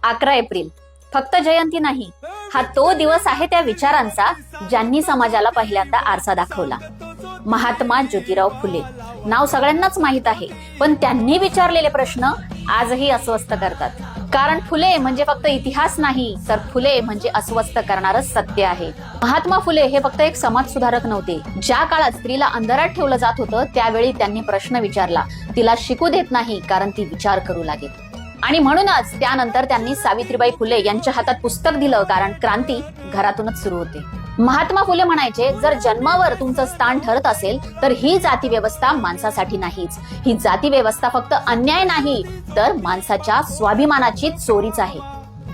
11 April फक्त जयंती नाही, हा तो दिवस आहे त्या विचारांचा ज्यांनी समाजाला पहिल्यांदा आरसा दाखवला. महात्मा ज्योतिराव फुले नाव सगळ्यांनाच माहित आहे, पण त्यांनी विचारलेले प्रश्न आजही अस्वस्थ करतात. कारण फुले म्हणजे फक्त इतिहास नाही, तर फुले म्हणजे अस्वस्थ करणारच सत्य आहे. महात्मा फुले हे फक्त एक समाज सुधारक नव्हते. ज्या काळात स्त्रीला अंधारात ठेवलं जात होतं त्यावेळी त्यांनी प्रश्न विचारला. तिला शिकू देत नाही कारण ती विचार करू लागेल. आणि म्हणूनच त्यानंतर त्यांनी सावित्रीबाई फुले यांच्या हातात पुस्तक दिलं, कारण क्रांती घरातूनच सुरू होते. महात्मा फुले म्हणायचे, जर जन्मावर तुमचं स्थान ठरत असेल तर ही जाती व्यवस्था माणसासाठी नाहीच. ही जाती व्यवस्था फक्त अन्याय नाही, तर माणसाच्या स्वाभिमानाची चोरीच आहे.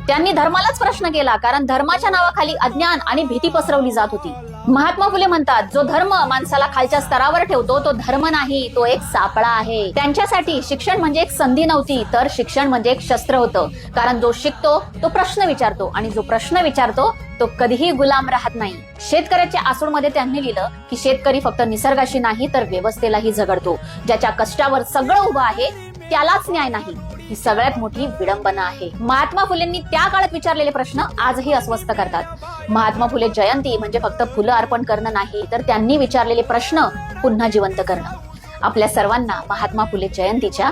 त्यांनी धर्मालाच प्रश्न केला, कारण धर्माच्या नावाखाली अज्ञान आणि भीती पसरवली जात होती. महात्मा फुले म्हणतात, जो धर्म माणसाला खालच्या स्तरावर ठेवतो तो धर्म नाही, तो एक सापळा आहे. त्यांच्यासाठी शिक्षण म्हणजे एक संधी नव्हती, तर शिक्षण म्हणजे एक शस्त्र होतं. कारण जो शिकतो तो प्रश्न विचारतो, आणि जो प्रश्न विचारतो तो कधीही गुलाम राहत नाही. शेतकऱ्याच्या आसूडमध्ये त्यांनी लिहिलं की शेतकरी फक्त निसर्गाशी नाही तर व्यवस्थेलाही झगडतो. ज्याच्या कष्टावर सगळं उभं आहे त्यालाच न्याय नाही. ही सगळ्यात मोठी विडंबना आहे. महात्मा फुलेंनी त्या काळात विचारलेले प्रश्न आजही अस्वस्थ करतात. महात्मा फुले जयंती म्हणजे फक्त फुलं अर्पण करणं नाही, तर त्यांनी विचारलेले प्रश्न पुन्हा जिवंत करणं. आपल्या सर्वांना महात्मा फुले जयंतीच्या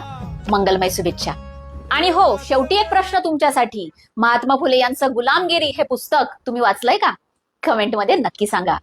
मंगलमय शुभेच्छा. आणि हो, शेवटी एक प्रश्न तुमच्यासाठी. महात्मा फुले यांचं गुलामगिरी हे पुस्तक तुम्ही वाचलंय का? कमेंटमध्ये नक्की सांगा.